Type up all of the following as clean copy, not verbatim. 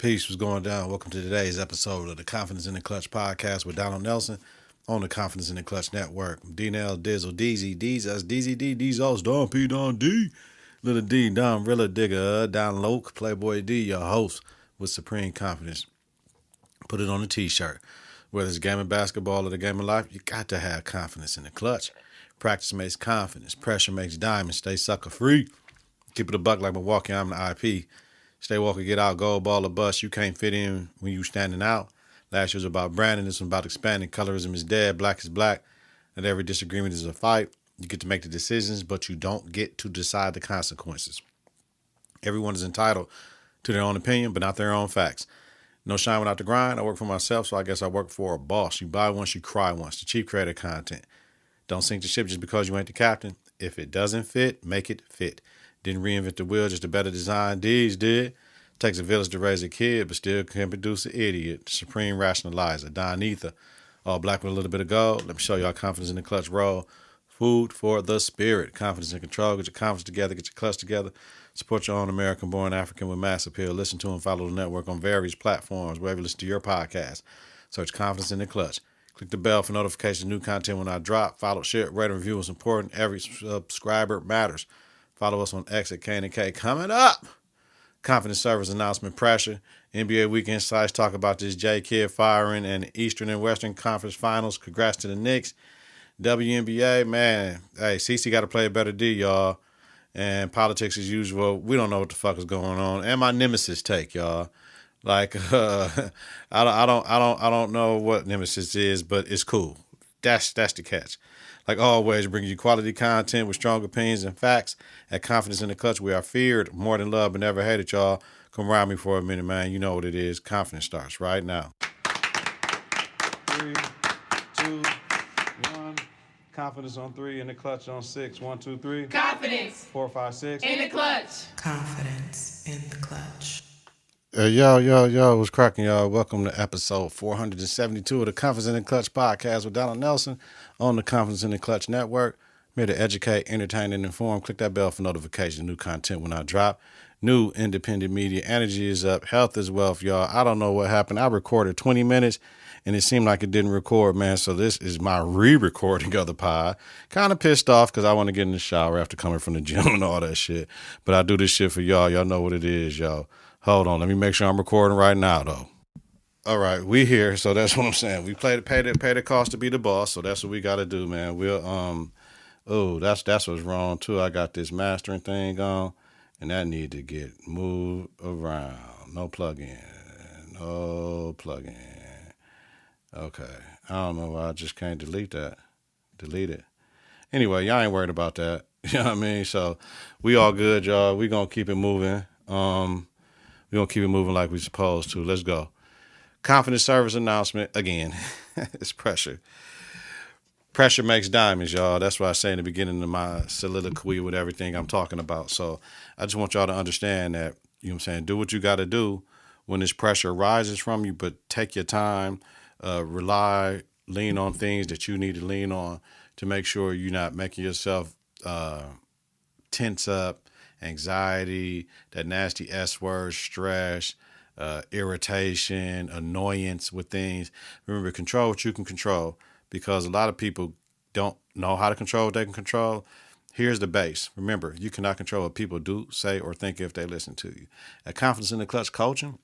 Peace was going down. Welcome to today's episode of the Confidence in the Klutch Podcast with Donald Nelson on the Confidence in the Klutch Network. D-Nell, Dizzle, Deezy, Deezus, Deezy D, Deezos, Don P, Don D, Little D, Don Rilla, Digger, Don Loke, Playboy D, your host with supreme confidence. Put it on a t-shirt. Whether it's a game of basketball or the game of life, you got to have confidence in the clutch. Practice makes confidence. Pressure makes diamonds. Stay sucker free. Keep it a buck like Milwaukee. I'm the IP. Stay walker, get out, gold ball or bust. You can't fit in when you standing out. Last year was about branding. This one about expanding. Colorism is dead. Black is black. And every disagreement is a fight. You get to make the decisions, but you don't get to decide the consequences. Everyone is entitled to their own opinion, but not their own facts. No shine without the grind. I work for myself, so I guess I work for a boss. You buy once, you cry once. The cheap creator content. Don't sink the ship just because you ain't the captain. If it doesn't fit, make it fit. Didn't reinvent the wheel, just a better design. Deez did. Takes a village to raise a kid, but still can produce an idiot. The supreme rationalizer. Don Ether. All black with a little bit of gold. Let me show y'all confidence in the clutch roll. Food for the spirit. Confidence in control. Get your confidence together. Get your clutch together. Support your own American-born African with mass appeal. Listen to and follow the network on various platforms, wherever you listen to your podcast. Search Confidence in the Clutch. Click the bell for notifications of new content when I drop. Follow, share, rate, and review is important. Every subscriber matters. Follow us on X at KITK. Coming up, Konfident Service Announcement pressure. NBA Week Insights talk about this J-Kid firing and the Eastern and Western Conference Finals. Congrats to the Knicks. WNBA, man, hey, CC got to play a better D, y'all. And politics as usual. We don't know what the fuck is going on. And my Nemesis take, y'all. Like, I don't know what Nemesis is, but it's cool. That's the catch. Like always, bringing you quality content with strong opinions and facts. At Confidence in the Clutch, we are feared more than loved but never hated, y'all. Come ride me for a minute, man. You know what it is. Confidence starts right now. 3, 2, 1. Confidence on 3, in the clutch on 6. 1, 2, 3. Confidence. 4, 5, 6. In the clutch. Confidence in the clutch. Yo, what's cracking, y'all? Welcome to episode 472 of the Confidence in the Clutch podcast with Donald Nelson on the Confidence in the Clutch Network. I'm here to educate, entertain, and inform. Click that bell for notifications, new content when I drop. New independent media. Energy is up. Health is wealth, y'all. I don't know what happened. I recorded 20 minutes, and it seemed like it didn't record, man. So this is my re-recording of the pod. Kind of pissed off because I want to get in the shower after coming from the gym and all that shit. But I do this shit for y'all. Y'all know what it is, y'all. Hold on, let me make sure I'm recording right now, though. All right, we here, so that's what I'm saying. We pay the cost to be the boss, so that's what we got to do, man. We'll that's what's wrong too. I got this mastering thing on, and that need to get moved around. No plug-in. Okay, I don't know why I just can't delete that. Delete it. Anyway, y'all ain't worried about that. You know what I mean? So we all good, y'all. We gonna keep it moving. We're going to keep it moving like we're supposed to. Let's go. Confident Service Announcement. Again, it's pressure. Pressure makes diamonds, y'all. That's what I say in the beginning of my soliloquy with everything I'm talking about. So I just want y'all to understand that, you know what I'm saying, do what you got to do when this pressure arises from you, but take your time, lean on things that you need to lean on to make sure you're not making yourself tense up. Anxiety, that nasty S word, stress, irritation, annoyance with things. Remember, control what you can control, because a lot of people don't know how to control what they can control. Here's the base. Remember, you cannot control what people do, say, or think if they listen to you. At Confidence in the Clutch Coaching,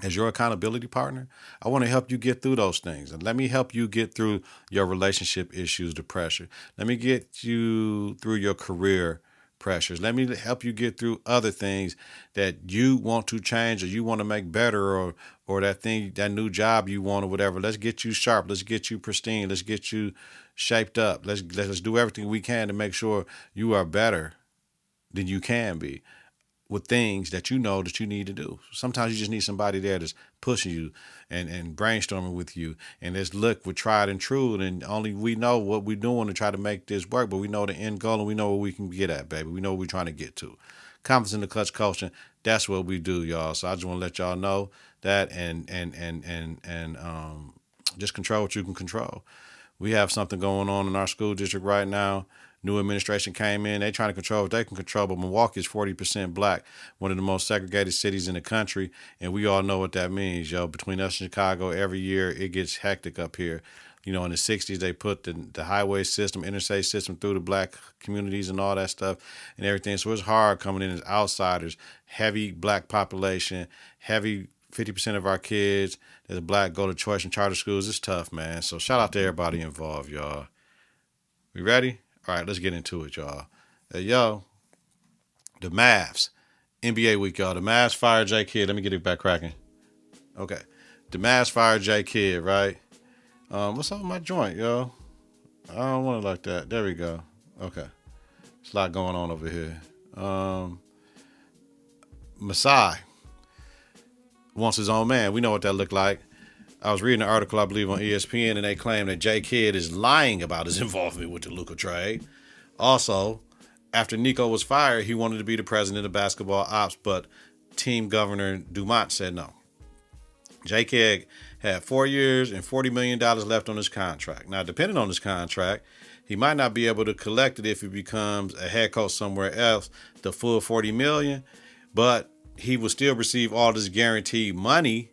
as your accountability partner, I want to help you get through those things. And let me help you get through your relationship issues, the pressure. Let me get you through your career pressures. Let me help you get through other things that you want to change or you want to make better, or that thing, that new job you want or whatever. Let's get you sharp. Let's get you pristine. Let's get you shaped up. Let's do everything we can to make sure you are better than you can be with things that you know that you need to do. Sometimes you just need somebody there that's pushing you and brainstorming with you. And let's look, we're tried and true, and only we know what we're doing to try to make this work, but we know the end goal and we know what we can get at, baby. We know what we're trying to get to. Confidence in the Clutch Coaching, that's what we do, y'all. So I just want to let y'all know that and just control what you can control. We have something going on in our school district right now. New administration came in. They trying to control what they can control, but Milwaukee is 40% black, one of the most segregated cities in the country, and we all know what that means, yo. Between us and Chicago, every year it gets hectic up here. You know, in the 60s, they put the highway system, interstate system through the black communities and all that stuff and everything. So it's hard coming in as outsiders. Heavy black population, heavy 50% of our kids that's black go to choice and charter schools. It's tough, man. So shout out to everybody involved, y'all. We ready? All right, let's get into it, y'all. Yo, the Mavs. NBA week, y'all. The Mavs fired J. Kidd. Let me get it back cracking. Okay. The Mavs fired J. Kidd, right? What's up with my joint, yo? I don't want it like that. There we go. Okay. There's a lot going on over here. Masai wants his own man. We know what that looked like. I was reading an article, I believe, on ESPN, and they claim that J. Kidd is lying about his involvement with the Luka trade. Also, after Nico was fired, he wanted to be the president of basketball ops, but team governor Dumont said no. J. Kidd had 4 years and $40 million left on his contract. Now, depending on his contract, he might not be able to collect it if he becomes a head coach somewhere else, the full $40 million, but he will still receive all this guaranteed money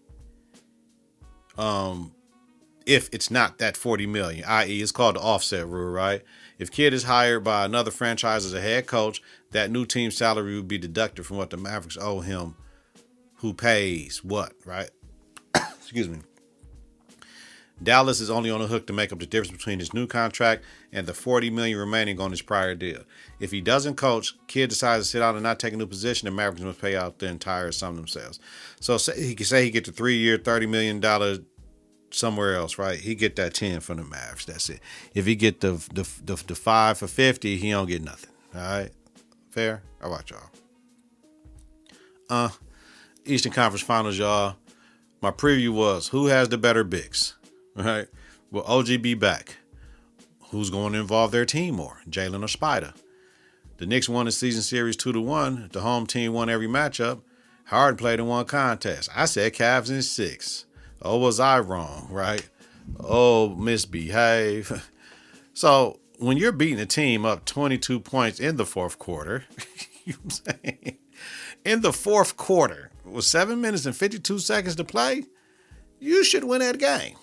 if it's not that $40 million, i.e. it's called the offset rule, right? If Kidd is hired by another franchise as a head coach, that new team's salary would be deducted from what the Mavericks owe him, who pays what, right? Excuse me. Dallas is only on the hook to make up the difference between his new contract and the $40 million remaining on his prior deal. If he doesn't coach, Kidd decides to sit out and not take a new position, the Mavericks must pay out the entire sum themselves. So he could say he get the 3-year, $30 million somewhere else, right? He get that 10 from the Mavs. That's it. If he get the 5 for 50, he don't get nothing. All right, fair. All right, y'all. Eastern Conference Finals, y'all. My preview was who has the better bigs. Right. Will OG be back? Who's going to involve their team more? Jalen or Spider? The Knicks won the season series 2-1. The home team won every matchup. Harden played in one contest. I said Cavs in 6. Oh, was I wrong? Right. Oh, misbehave. So when you're beating a team up 22 points in the fourth quarter, you know what I'm saying? In the fourth quarter, with 7 minutes and 52 seconds to play, you should win that game.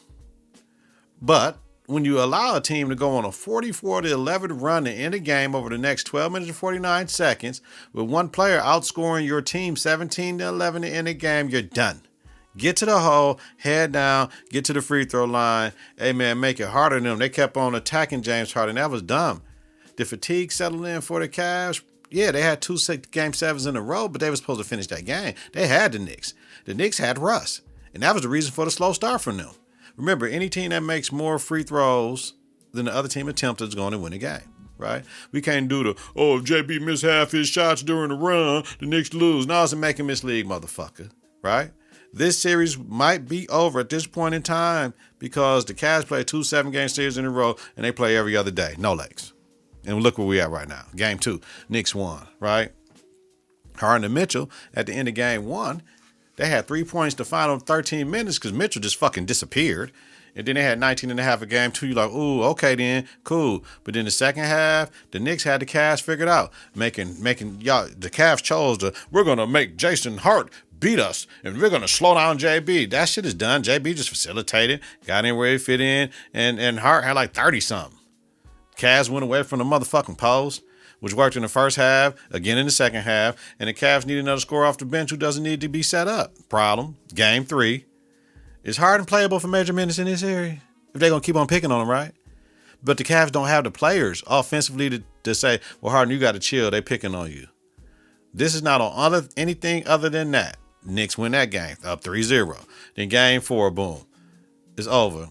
But when you allow a team to go on a 44-11 run to end a game over the next 12 minutes and 49 seconds, with one player outscoring your team 17-11 to end the game, you're done. Get to the hole, head down, get to the free throw line. Hey, man, make it harder than them. They kept on attacking James Harden. That was dumb. Did fatigue settle in for the Cavs? Yeah, they had 2 game 7s in a row, but they were supposed to finish that game. They had the Knicks. The Knicks had Russ, and that was the reason for the slow start from them. Remember, any team that makes more free throws than the other team attempted is going to win the game, right? We can't do if JB missed half his shots during the run, the Knicks lose. No, it's a make and miss league, motherfucker, right? This series might be over at this point in time because the Cavs play 2 7-game series in a row and they play every other day. No legs. And look where we at right now. Game 2, Knicks won, right? Harden and Mitchell at the end of game 1, they had 3 points the final 13 minutes because Mitchell just fucking disappeared. And then they had 19 and a half a game 2. You're like, ooh, okay then, cool. But then the second half, the Knicks had the Cavs figured out. Making y'all, the Cavs chose we're going to make Jason Hart beat us and we're going to slow down JB. That shit is done. JB just facilitated, got in where he fit in, and Hart had like 30-something. Cavs went away from the motherfucking post, which worked in the first half, again in the second half, and the Cavs need another scorer off the bench who doesn't need to be set up. Problem, game 3. Is Harden playable for major minutes in this series? If they're going to keep on picking on him, right? But the Cavs don't have the players offensively to say, well, Harden, you got to chill. They picking on you. This is not on anything other than that. Knicks win that game, up 3-0. Then game 4, boom. It's over.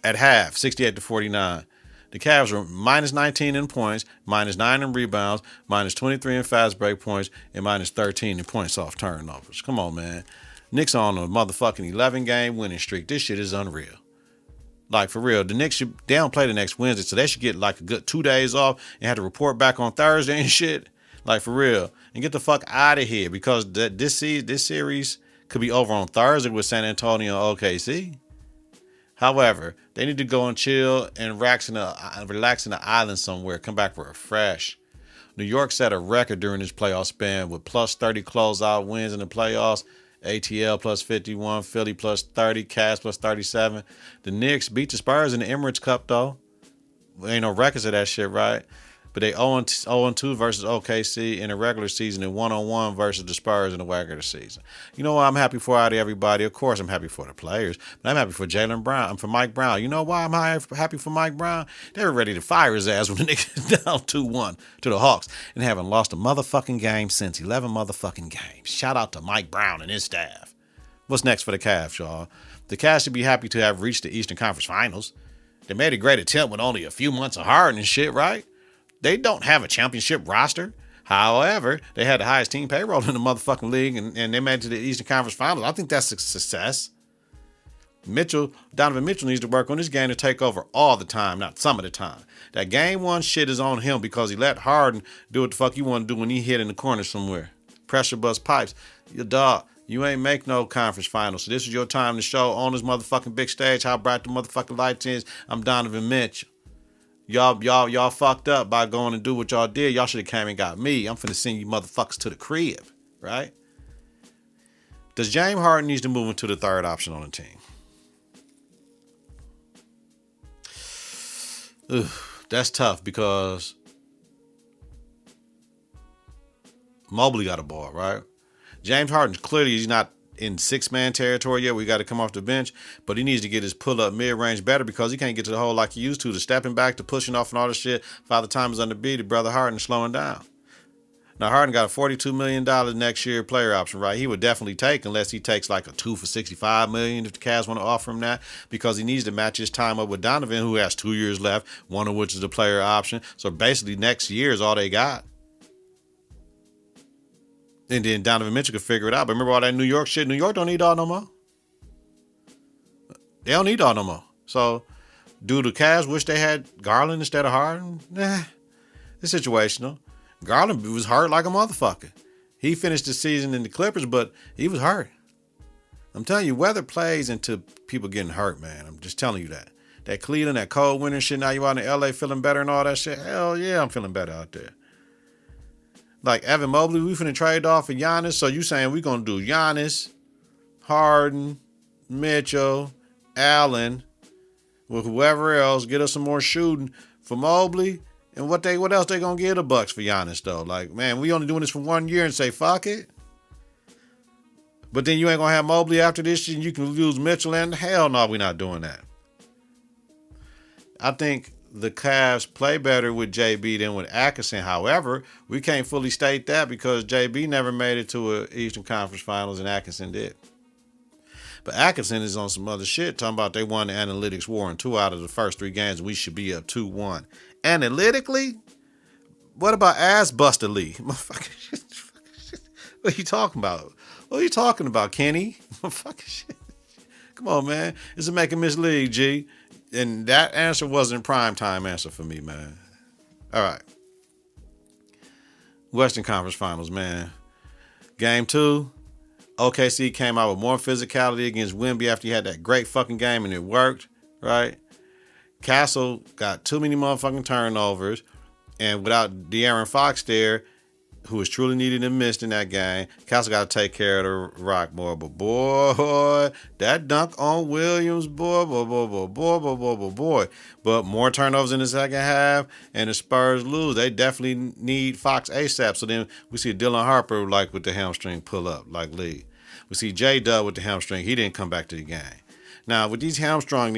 At half, 68-49. The Cavs were minus 19 in points, minus 9 in rebounds, minus 23 in fast break points, and minus 13 in points off turnovers. Come on, man. Knicks on a motherfucking 11-game winning streak. This shit is unreal. Like, for real, the Knicks, they don't play the next Wednesday, so they should get like a good 2 days off and have to report back on Thursday and shit. Like, for real. And get the fuck out of here because this series could be over on Thursday with San Antonio and OKC. However, they need to go and chill and relax in the island somewhere. Come back refreshed. New York set a record during this playoff span with plus 30 closeout wins in the playoffs. ATL plus 51, Philly plus 30, Cavs plus 37. The Knicks beat the Spurs in the Emirates Cup, though. Ain't no records of that shit, right? But they 0-2 versus OKC in the regular season and 1-1 versus the Spurs in the regular season. You know what I'm happy for out of everybody? Of course, I'm happy for the players, but I'm happy for Jaylen Brown. I'm for Mike Brown. You know why I'm happy for Mike Brown? They were ready to fire his ass when the niggas down 2-1 to the Hawks and haven't lost a motherfucking game since 11 motherfucking games. Shout out to Mike Brown and his staff. What's next for the Cavs, y'all? The Cavs should be happy to have reached the Eastern Conference Finals. They made a great attempt with only a few months of Harden and shit, right? They don't have a championship roster. However, they had the highest team payroll in the motherfucking league, and they made it to the Eastern Conference Finals. I think that's a success. Donovan Mitchell needs to work on his game to take over all the time, not some of the time. That game one shit is on him because he let Harden do what the fuck he want to do when he hit in the corner somewhere. Pressure bust pipes. Your dog, you ain't make no conference finals. So this is your time to show on this motherfucking big stage how bright the motherfucking lights is. I'm Donovan Mitchell. Y'all fucked up by going and do what y'all did. Y'all should have came and got me. I'm finna send you motherfuckers to the crib, right? Does James Harden needs to move into the third option on the team? That's tough because Mobley got a ball, right? James Harden clearly he's not in six-man territory yet. We got to come off the bench, but he needs to get his pull-up mid-range better because he can't get to the hole like he used to. The stepping back, to pushing off and all this shit. Father Time is under beat. Brother Harden is slowing down. Now, Harden got a $42 million next year player option, right? He would definitely take unless he takes like a 2 for $65 million if the Cavs want to offer him that because he needs to match his time up with Donovan, who has 2 years left, one of which is the player option. So basically next year is all they got. And then Donovan Mitchell could figure it out. But remember all that New York shit? New York don't need all no more. They don't need all no more. So do the Cavs wish they had Garland instead of Harden? Nah. It's situational. Garland was hurt like a motherfucker. He finished the season in the Clippers, but he was hurt. I'm telling you, weather plays into people getting hurt, man. I'm just telling you that. That Cleveland, that cold winter shit, now you out in LA feeling better and all that shit. Hell yeah, I'm feeling better out there. Like Evan Mobley, we finna trade off for Giannis. So you saying we gonna do Giannis, Harden, Mitchell, Allen, with whoever else, get us some more shooting for Mobley. And what else they gonna give the Bucks for Giannis though? Like, man, we only doing this for 1 year and say fuck it. But then you ain't gonna have Mobley after this shit and you can lose Mitchell and hell no, we not doing that. I think the Cavs play better with JB than with Atkinson. However, we can't fully state that because JB never made it to an Eastern Conference Finals and Atkinson did. But Atkinson is on some other shit talking about they won the analytics war in 2 out of the first 3 games. We should be up 2-1. Analytically? What about ass buster Lee? Motherfucking shit. What are you talking about? What are you talking about, Kenny? Motherfucking shit. Come on, man. It's a make and miss league, G. And that answer wasn't prime time answer for me, man. All right. Western Conference Finals, man. Game 2. OKC came out with more physicality against Wemby after he had that great fucking game and it worked, right? Castle got too many motherfucking turnovers. And without De'Aaron Fox there, who was truly needed and missed in that game, Castle got to take care of the rock more. But boy, that dunk on Williams, boy. But more turnovers in the second half, and the Spurs lose. They definitely need Fox ASAP. So then we see Dylan Harper like with the hamstring pull up, like Lee. We see J-Dub with the hamstring. He didn't come back to the game. Now, with these hamstring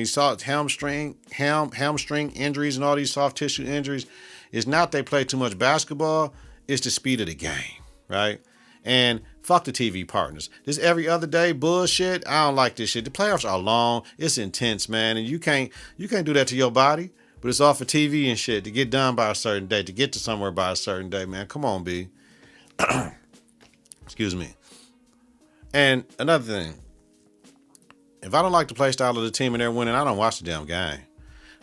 injuries and all these soft tissue injuries, it's not they play too much basketball. It's the speed of the game, right? And fuck the TV partners. This every other day bullshit. I don't like this shit. The playoffs are long. It's intense, man. And you can't do that to your body. But it's all for TV and shit to get done by a certain day, to get to somewhere by a certain day, man. Come on, B. Excuse me. And another thing. If I don't like the play style of the team and they're winning, I don't watch the damn game.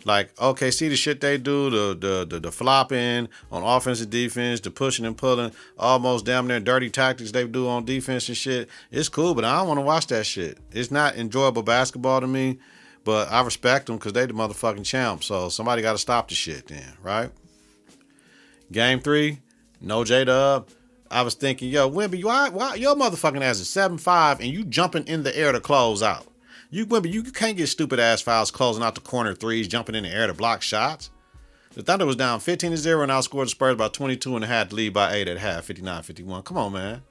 Like, okay, see the shit they do, the flopping on offense and defense, the pushing and pulling, almost damn near dirty tactics they do on defense and shit. It's cool, but I don't want to watch that shit. It's not enjoyable basketball to me. But I respect them because they the motherfucking champs. So somebody got to stop the shit then, right? Game 3, no J-Dub. I was thinking, yo, Wemby, why your motherfucking ass is 7'5" and you jumping in the air to close out? Wemby, you can't get stupid ass fouls closing out the corner threes, jumping in the air to block shots. The Thunder was down 15-0 and outscored the Spurs by 22 and a half to lead by 8 at half, 59-51. Come on, man.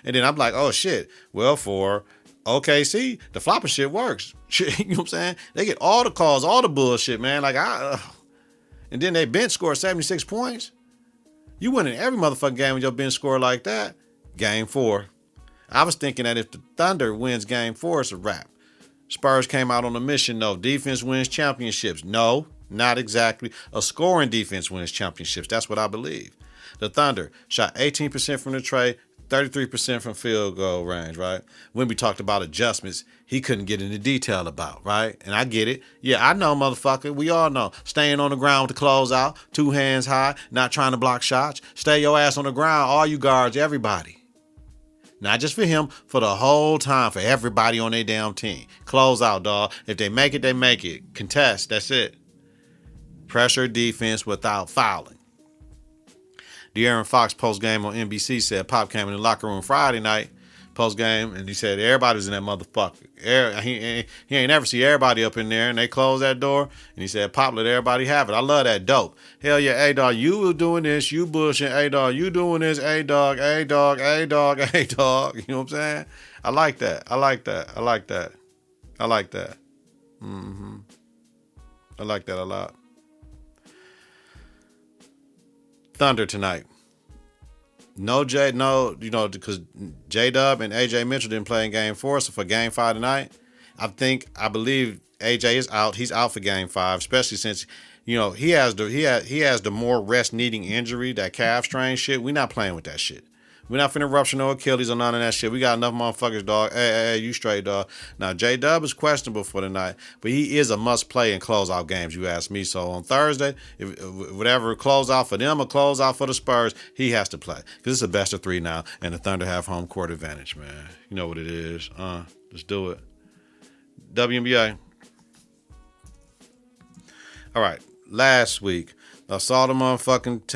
And then I'm like, oh shit. Well, for OKC, the flopper shit works. Shit, you know what I'm saying? They get all the calls, all the bullshit, man. Like and then they bench score 76 points. You win in every motherfucking game with your bench score like that. Game 4. I was thinking that if the Thunder wins game 4, it's a wrap. Spurs came out on a mission, though. Defense wins championships. No, not exactly. A scoring defense wins championships. That's what I believe. The Thunder shot 18% from the trey, 33% from field goal range, right? When we talked about adjustments, he couldn't get into detail about, right? And I get it. Yeah, I know, motherfucker. We all know. Staying on the ground with the close out, 2 hands high, not trying to block shots. Stay your ass on the ground, all you guards, everybody. Not just for him, for the whole time, for everybody on their damn team. Close out, dog. If they make it, they make it. Contest, that's it. Pressure defense without fouling. De'Aaron Fox post-game on NBC said Pop came in the locker room Friday night post-game, and he said everybody was in that motherfucker. He ain't never see everybody up in there, and they closed that door, and he said, Pop, let everybody have it. I love that dope. Hell yeah, A-Dog, you was doing this, you bullshit, A-Dog, you doing this, A-Dog, A-Dog, A-Dog, A-Dog. You know what I'm saying? I like that. I like that. I like that. I like that. I like that a lot. Thunder tonight. Because J-Dub and AJ Mitchell didn't play in game 4, so for game 5 tonight, I believe AJ is out. He's out for game 5, especially since, he has the more rest needing injury, that calf strain shit. We're not playing with that shit. We're not finna rupture no Achilles or none of that shit. We got enough motherfuckers, dog. Hey, you straight, dog. Now, J-Dub is questionable for tonight, but he is a must-play in closeout games, you ask me. So on Thursday, if whatever closeout for them or closeout for the Spurs, he has to play. Because it's a best of 3 now, and the Thunder have home court advantage, man. You know what it is. Let's do it. WNBA. All right. Last week, I saw the motherfucking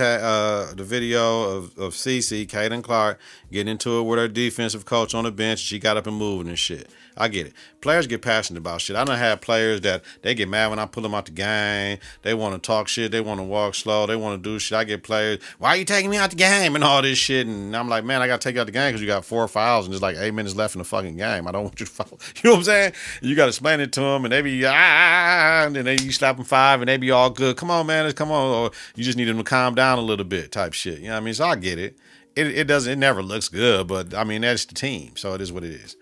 the video of CC, Caitlin Clark, getting into it with her defensive coach on the bench. She got up and moving and shit. I get it. Players get passionate about shit. I done had players that they get mad when I pull them out the game. They want to talk shit. They want to walk slow. They want to do shit. I get players, why are you taking me out the game and all this shit? And I'm like, man, I got to take you out the game because you got 4 fouls and there's like 8 minutes left in the fucking game. I don't want you to foul. You know what I'm saying? You got to explain it to them and they be, and then you slap them 5 and they be all good. Come on, man. Come on. Or you just need them to calm down a little bit type shit. You know what I mean? So I get it. It never looks good, but I mean, that's the team. So it is what it is.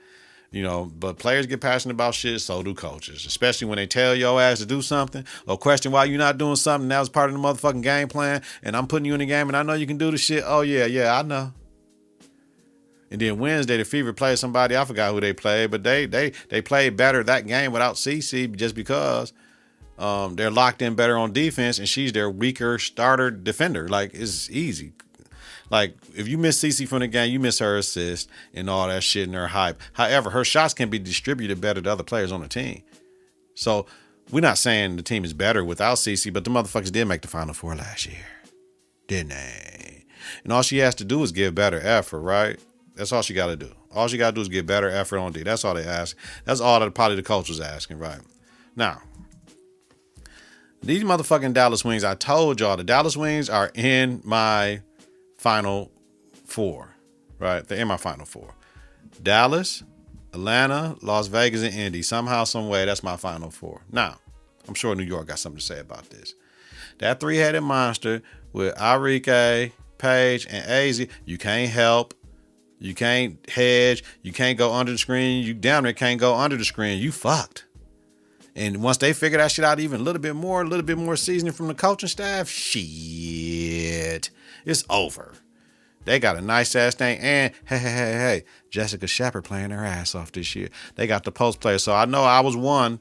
But players get passionate about shit, so do coaches. Especially when they tell your ass to do something or question why you're not doing something that was part of the motherfucking game plan and I'm putting you in the game and I know you can do the shit. Oh, yeah, I know. And then Wednesday, the Fever played somebody, I forgot who they played, but they played better that game without CC just because they're locked in better on defense and she's their weaker starter defender. Like, it's easy. Like, if you miss CC from the game, you miss her assist and all that shit and her hype. However, her shots can be distributed better to other players on the team. So, we're not saying the team is better without CC, but the motherfuckers did make the Final Four last year. Didn't they? And all she has to do is give better effort, right? That's all she got to do. All she got to do is give better effort on D. That's all they ask. That's all that probably the coach was asking, right? Now, these motherfucking Dallas Wings, I told y'all, the Dallas Wings are in my Final Four, right? They're in my Final Four. Dallas, Atlanta, Las Vegas, and Indy. Somehow, some way, that's my Final Four. Now, I'm sure New York got something to say about this. That 3-headed monster with Arike, Paige, and AZ, you can't help. You can't hedge. You can't go under the screen. You down there can't go under the screen. You fucked. And once they figure that shit out even a little bit more seasoning from the coaching staff, shit, it's over. They got a nice ass thing. And hey, Jessica Shepard playing her ass off this year. They got the post player. So I know I was one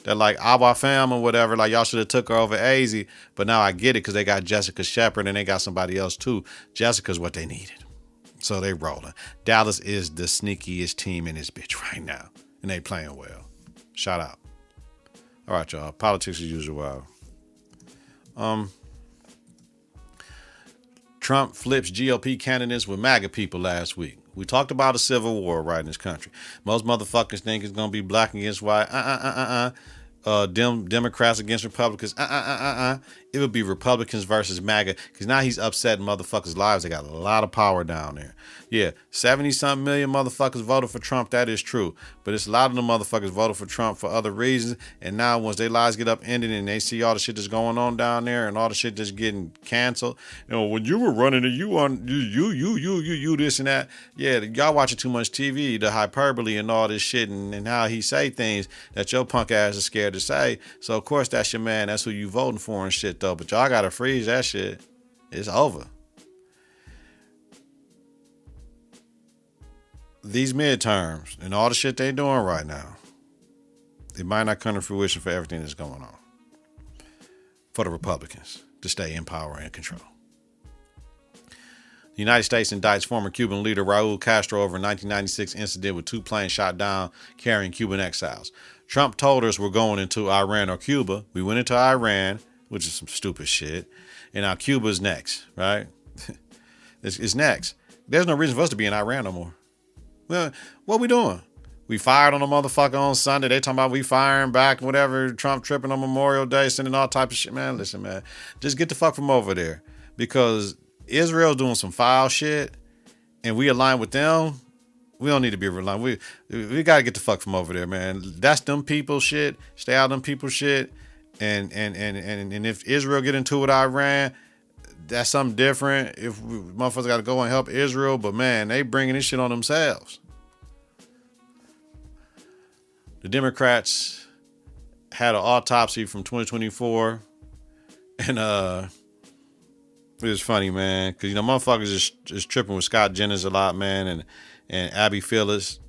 that like Abba fam or whatever, like y'all should have took her over AZ. But now I get it because they got Jessica Shepard and they got somebody else too. Jessica's what they needed. So they rolling. Dallas is the sneakiest team in this bitch right now. And they playing well. Shout out. All right, y'all. Politics as usual. Trump flips GOP candidates with MAGA people last week. We talked about a civil war right in this country. Most motherfuckers think it's gonna be black against white. Democrats against Republicans. It would be Republicans versus MAGA, because now he's upsetting motherfuckers' lives. They got a lot of power down there. Yeah, 70-something million motherfuckers voted for Trump. That is true. But it's a lot of them motherfuckers voted for Trump for other reasons. And now once their lives get upended and they see all the shit that's going on down there and all the shit that's getting canceled, when you were running it, you this and that. Yeah, y'all watching too much TV, the hyperbole and all this shit, and how he say things that your punk ass is scared to say. So of course that's your man. That's who you voting for and shit though. But y'all gotta freeze that shit. It's over. These midterms and all the shit they doing right now, it might not come to fruition for everything that's going on for the Republicans to stay in power and control. The United States indicts former Cuban leader Raul Castro over a 1996 incident with 2 planes shot down carrying Cuban exiles. Trump told us we're going into Iran or Cuba. We went into Iran, which is some stupid shit. And now Cuba's next, right? It's next. There's no reason for us to be in Iran no more. Well, what we doing? We fired on a motherfucker on Sunday. They talking about we firing back, whatever. Trump tripping on Memorial Day, sending all type of shit. Man, listen, man. Just get the fuck from over there. Because Israel's doing some foul shit and we align with them. We don't need to be aligned. We got to get the fuck from over there, man. That's them people shit. Stay out of them people shit. And if Israel get into it with Iran, that's something different. If motherfuckers got to go and help Israel, but man, they bringing this shit on themselves. The Democrats had an autopsy from 2024, and it was funny, man, because motherfuckers is tripping with Scott Jennings a lot, man, and Abby Phillips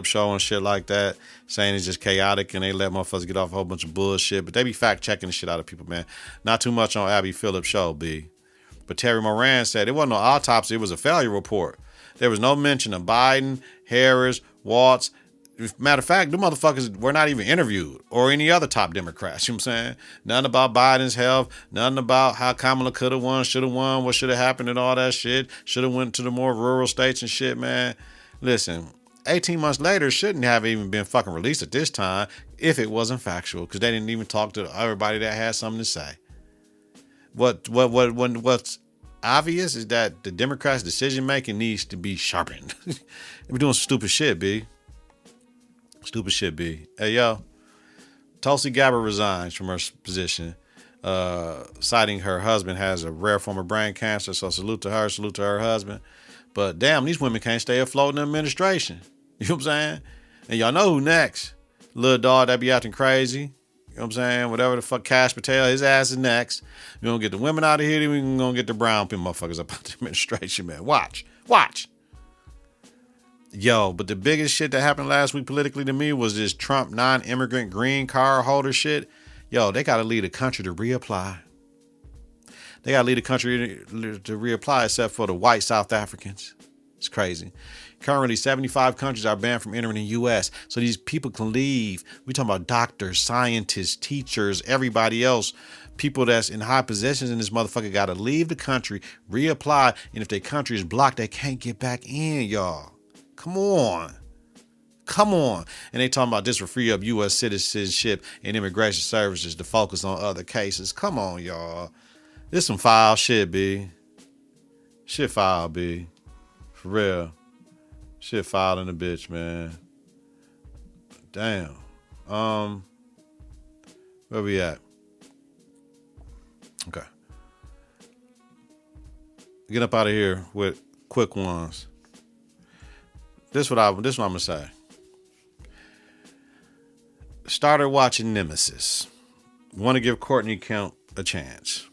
show and shit like that, saying it's just chaotic and they let motherfuckers get off a whole bunch of bullshit, but they be fact checking the shit out of people, man. Not too much on Abby Phillips show, B. But Terry Moran said it wasn't no autopsy, it was a failure report. There was no mention of Biden, Harris, Waltz. Matter of fact, the motherfuckers were not even interviewed, or any other top Democrats. You know what I'm saying? Nothing about Biden's health, nothing about how Kamala could have won, should have won, what should have happened and all that shit. Should have went to the more rural states and shit, man. Listen, 18 months later, it shouldn't have even been fucking released at this time if it wasn't factual, because they didn't even talk to everybody that had something to say. What's obvious is that the Democrats' decision making needs to be sharpened. They're doing some stupid shit, B. Stupid shit, B. Hey, yo. Tulsi Gabbard resigns from her position, citing her husband has a rare form of brain cancer. So salute to her husband. But damn, these women can't stay afloat in the administration. You know what I'm saying? And y'all know who next. Little dog that be acting crazy. You know what I'm saying? Whatever the fuck, Cash Patel, his ass is next. We're going to get the women out of here, then we're going to get the brown people motherfuckers up out the administration, man. Watch. Yo, but the biggest shit that happened last week politically to me was this Trump non-immigrant green card holder shit. Yo, they got to leave the country to reapply. They got to leave the country to reapply except for the white South Africans. It's crazy. Currently, 75 countries are banned from entering the U.S. So these people can leave. We're talking about doctors, scientists, teachers, everybody else. People that's in high positions in this motherfucker got to leave the country, reapply. And if their country is blocked, they can't get back in, y'all. Come on. And they talking about this will free up U.S. citizenship and immigration services to focus on other cases. Come on, y'all. This some foul shit, B. Shit foul, B. For real. Shit foul in the bitch, man. Damn. Where we at? Okay. Get up out of here with quick ones. This what I'm gonna say. Started watching Nemesis. Want to give Courtney Kemp a chance.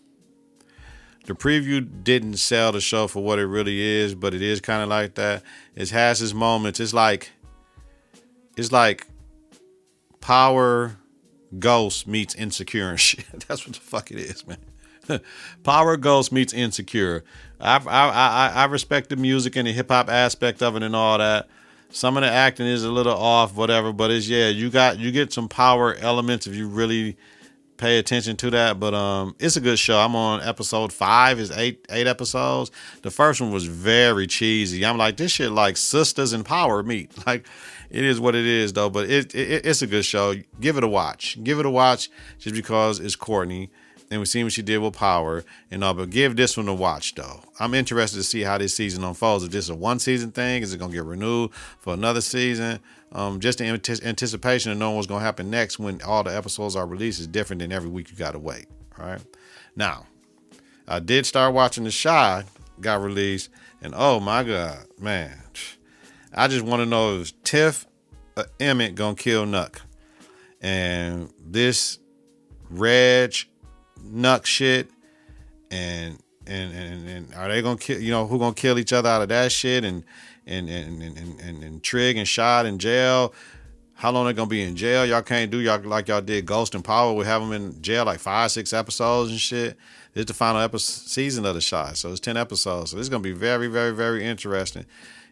The preview didn't sell the show for what it really is, but it is kind of like that. It has its moments. It's like Power Ghost meets Insecure and shit. That's what the fuck it is, man. Power Ghost meets Insecure. I respect the music and the hip hop aspect of it and all that. Some of the acting is a little off, whatever, but it's, you get some power elements if you really pay attention to that. But it's a good show. I'm on episode 5. It's eight episodes. The first one was very cheesy. I'm like, this shit like Sisters in Power meet. Like, it is what it is though. But it's a good show. Give it a watch. Give it a watch just because it's Courtney. And we've seen what she did with Power and all, but give this one a watch though. I'm interested to see how this season unfolds. If this is a 1-season thing, is it gonna get renewed for another season? Just the anticipation of knowing what's gonna happen next when all the episodes are released is different than every week you gotta wait. All right. Now, I did start watching The Chi got released, and oh my God, man, I just want to know if Tiff or Emmett gonna kill Nuck, and this Reg Nuck shit, and are they gonna kill? You know, who gonna kill each other out of that shit? And Trig and Shad in jail. How long they gonna be in jail? Y'all can't do y'all like y'all did Ghost and Power. We have them in jail like 5-6 episodes and shit. This is the final season of The Chi, so it's 10 episodes. So this is gonna be very, very, very interesting.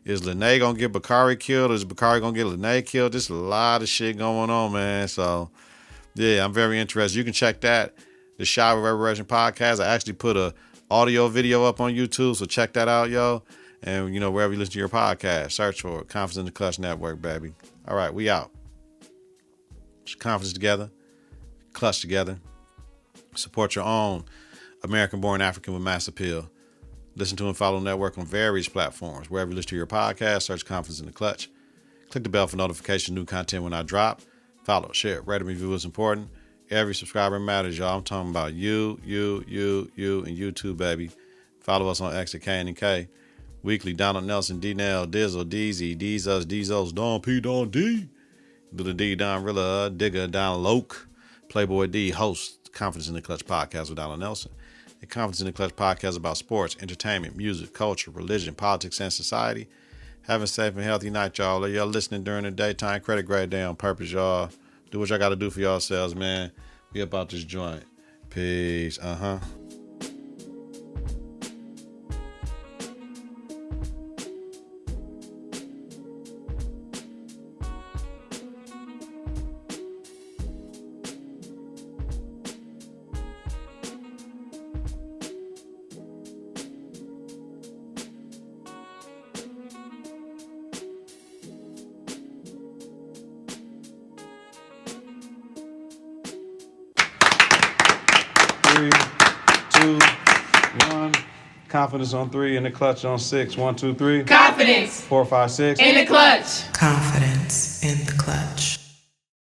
Is Lene gonna get Bakari killed? Or is Bakari gonna get Lene killed? There's a lot of shit going on, man. So yeah, I'm very interested. You can check that. The Chi Reverberation Podcast. I actually put a audio video up on YouTube, so check that out, yo. And, you know, wherever you listen to your podcast, search for it. Confidence in the Clutch Network, baby. All right, we out. Confidence together. Clutch together. Support your own American-born African with mass appeal. Listen to and follow the network on various platforms. Wherever you listen to your podcast, search Confidence in the Clutch. Click the bell for notification of new content when I drop. Follow, share, rate, and review is important. Every subscriber matters, y'all. I'm talking about you, and you too, baby. Follow us on X at KITK. Weekly, Donald Nelson, D-Nail, Dizzle, Deezy, Deezus, Don P, Don D. Little D, Don Rilla, Digger, Don Loke. Playboy D, host Confidence in the Clutch Podcast with Donald Nelson. The Confidence in the Clutch Podcast about sports, entertainment, music, culture, religion, politics, and society. Have a safe and healthy night, y'all. Y'all listening during the daytime. Credit grade day on purpose, y'all. Do what y'all got to do for yourselves, man. We about this joint. Peace. 3, 2, 1. Confidence on 3 and the clutch on 6. 1, 2, 3. Confidence. 4, 5, 6. In the clutch. Confidence in the clutch.